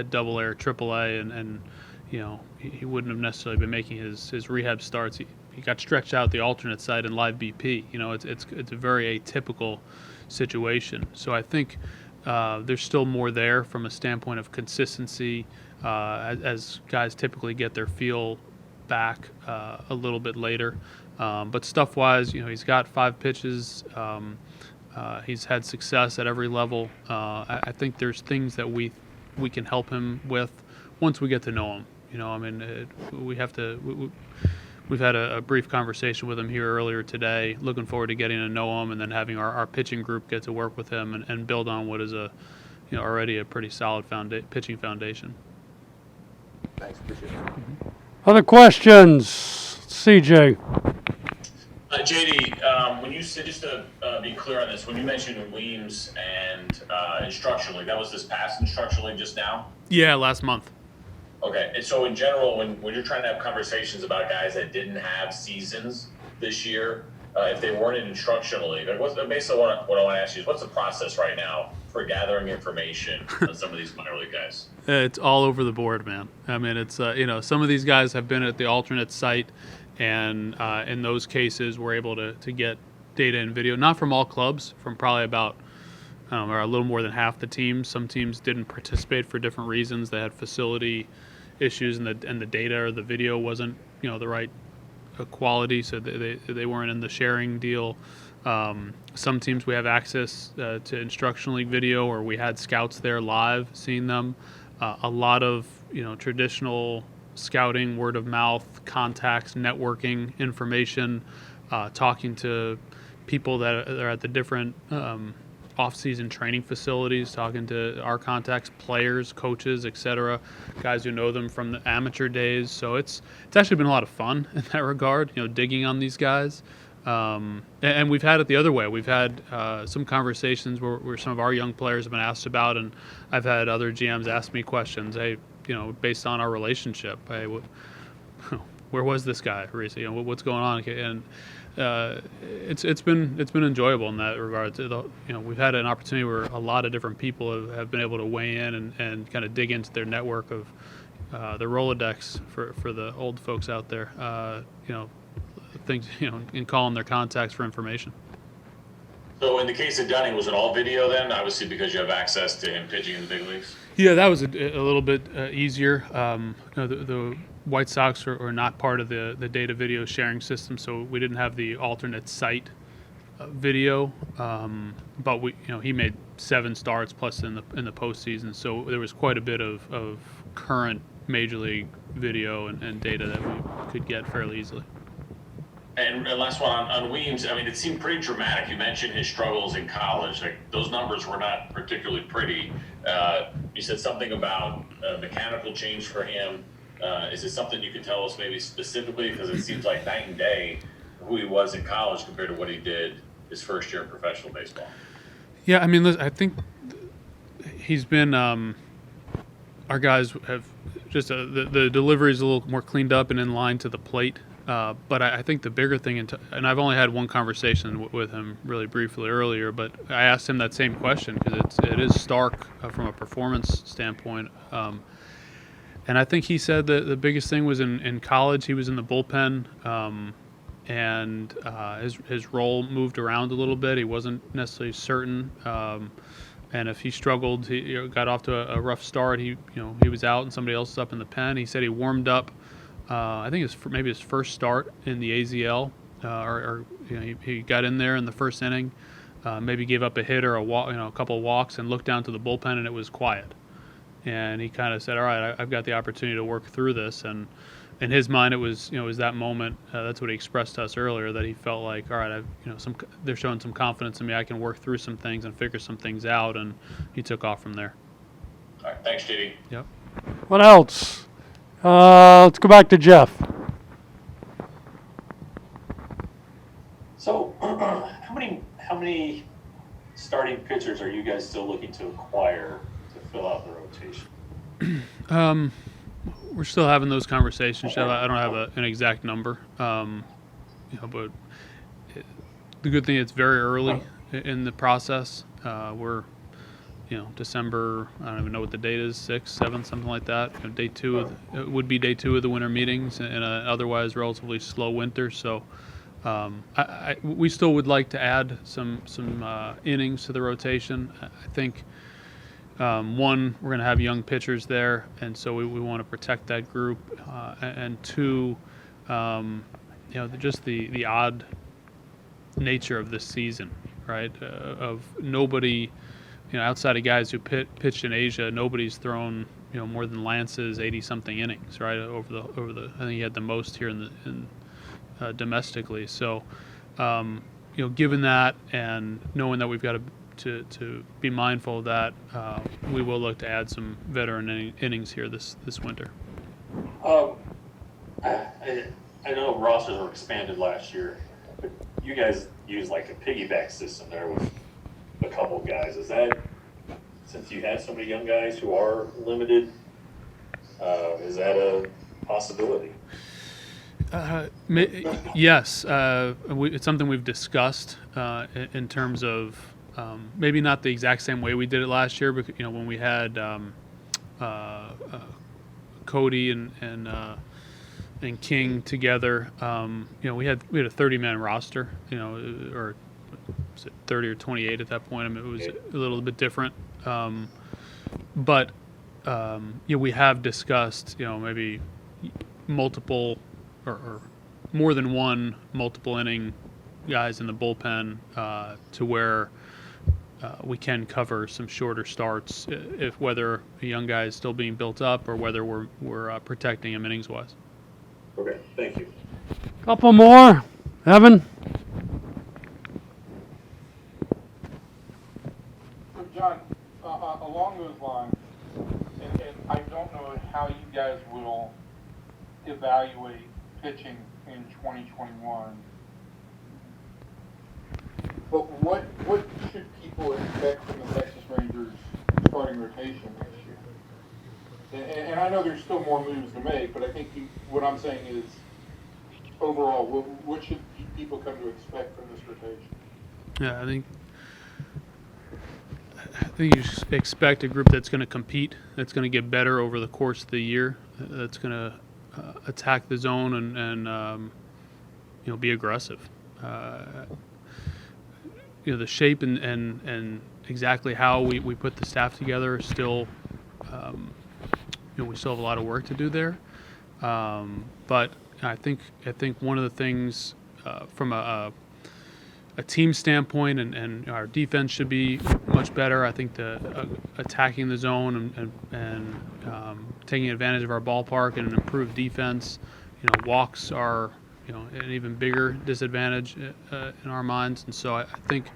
Double A or Triple A, and he wouldn't have necessarily been making his rehab starts. He got stretched out the alternate site in live BP. It's a very atypical situation. So I think there's still more there from a standpoint of consistency, as guys typically get their feel back a little bit later. But stuff-wise, he's got 5 pitches. He's had success at every level. I think there's things that we can help him with once we get to know him. We have to. We've had a brief conversation with him here earlier today. Looking forward to getting to know him and then having our pitching group get to work with him and build on what is already a pretty solid pitching foundation. Thanks, appreciate it. Mm-hmm. Other questions? CJ. JD, when you said, just to be clear on this, when you mentioned Weems and instructional league, that was this past instructional league just now? Yeah, last month. Okay, and so in general, when you're trying to have conversations about guys that didn't have seasons this year, if they weren't in instructional league, basically what I want to ask you is, what's the process right now for gathering information on some of these minor league guys? It's all over the board, man. It's some of these guys have been at the alternate site, and in those cases, we're able to get data and video, not from all clubs, from probably about or a little more than half the teams. Some teams didn't participate for different reasons. They had facility issues, and the data or the video wasn't the right quality, so they weren't in the sharing deal. Some teams we have access to instructional league video, or we had scouts there live seeing them. A lot of traditional scouting, word of mouth, contacts, networking, information, talking to people that are at the different off-season training facilities, talking to our contacts, players, coaches, etc., guys who know them from the amateur days. So it's actually been a lot of fun in that regard, digging on these guys. And we've had it the other way. We've had some conversations where some of our young players have been asked about, and I've had other GMs ask me questions. Hey, based on our relationship, hey, where was this guy recently? What's going on? And it's been enjoyable in that regard. We've had an opportunity where a lot of different people have been able to weigh in and kind of dig into their network of the Rolodex for the old folks out there. Things and calling their contacts for information. So in the case of Dunning, was it all video then? Obviously, because you have access to him pitching in the big leagues. Yeah, that was a little bit easier. The White Sox are not part of the data video sharing system, so we didn't have the alternate site video. But he made 7 starts plus in the postseason, so there was quite a bit of current major league video and data that we could get fairly easily. And last one on Weems. It seemed pretty dramatic. You mentioned his struggles in college. Like, those numbers were not particularly pretty. You said something about mechanical change for him. Is it something you could tell us maybe specifically? Because it seems like night and day who he was in college compared to what he did his first year in professional baseball. Yeah, I think he's been. Our guys have just the delivery is a little more cleaned up and in line to the plate. But I think the bigger thing, and I've only had one conversation with him really briefly earlier, but I asked him that same question because it is stark from a performance standpoint. And I think he said that the biggest thing was in college. He was in the bullpen, and his role moved around a little bit. He wasn't necessarily certain. And if he struggled, he got off to a rough start. He was out and somebody else was up in the pen. He said he warmed up. I think it's maybe his first start in the AZL, he got in there in the first inning, maybe gave up a hit or a couple of walks, and looked down to the bullpen and it was quiet. And he kind of said, "All right, I've got the opportunity to work through this." And in his mind, it was was that moment. That's what he expressed to us earlier, that he felt like, "All right, they're showing some confidence in me. I can work through some things and figure some things out." And he took off from there. All right, thanks, JD. Yep. What else? Let's go back to Jeff. So, how many starting pitchers are you guys still looking to acquire to fill out the rotation? We're still having those conversations. Okay. I don't have an exact number, but the good thing, it's very early in the process. We're December, I don't even know what the date is, 6th, 7th, something like that. Day two it would be day 2 of the winter meetings in an otherwise relatively slow winter. So we still would like to add some innings to the rotation. I think one, we're going to have young pitchers there, and so we want to protect that group. And two, just the odd nature of this season, right? Of nobody, outside of guys who pitched in Asia, nobody's thrown more than Lance's 80-something innings, right? Over the I think he had the most here in domestically. So, given that and knowing that we've got to be mindful of that, we will look to add some veteran innings here this winter. I know rosters were expanded last year, but you guys use like a piggyback system there with a couple of guys. Is that, since you have so many young guys who are limited, is that a possibility? Yes, it's something we've discussed in terms of maybe not the exact same way we did it last year, but when we had Cody and King together, we had a 30-man roster, or was it 30 or 28 at that point? I mean, it was a little bit different, but we have discussed, maybe multiple or more than one multiple inning guys in the bullpen to where we can cover some shorter starts if whether a young guy is still being built up or whether we're protecting him innings wise. Okay, thank you. Couple more. Evan? So John, along those lines, and I don't know how you guys will evaluate pitching in 2021, but what should people expect from the Texas Rangers starting rotation next year? And I know there's still more moves to make, but I think what I'm saying is, overall, what should people come to expect from this rotation? Yeah, I think you expect a group that's going to compete, that's going to get better over the course of the year, that's going to attack the zone and be aggressive. The shape and exactly how we put the staff together is still, we still have a lot of work to do there. But I think one of the things from a team standpoint and our defense should be much better. I think the attacking the zone and taking advantage of our ballpark and an improved defense. Walks are an even bigger disadvantage in our minds, and so I think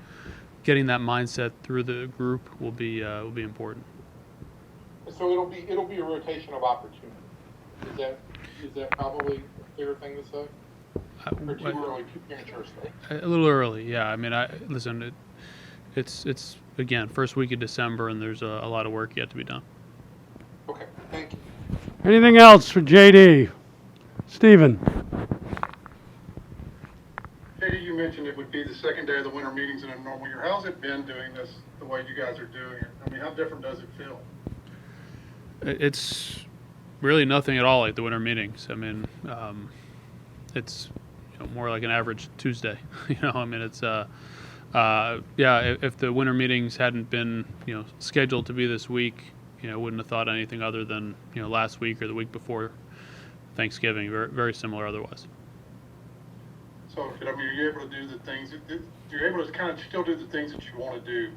getting that mindset through the group will be important. So it'll be a rotation of opportunity. Is that probably a fair thing to say? Or too early, too premature stuff? A little early, yeah. I mean, listen. It's again first week of December, and there's a lot of work yet to be done. Okay, thank you. Anything else for JD? Stephen? JD, you mentioned it would be the second day of the winter meetings in a normal year. How's it been doing this the way you guys are doing it? I mean, how different does it feel? It's really nothing at all like the winter meetings. I mean, it's more like an average Tuesday. I mean, it's if the winter meetings hadn't been scheduled to be this week, wouldn't have thought anything other than last week or the week before Thanksgiving. Very, very similar otherwise. So, are you able to do the things? You're able to kind of still do the things that you want to do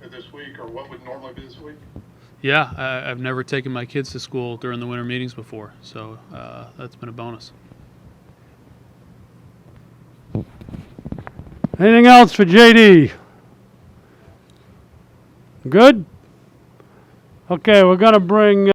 this week, or what would normally be this week? Yeah, I've never taken my kids to school during the winter meetings before, so that's been a bonus. Anything else for JD? Good? Okay, we're going to bring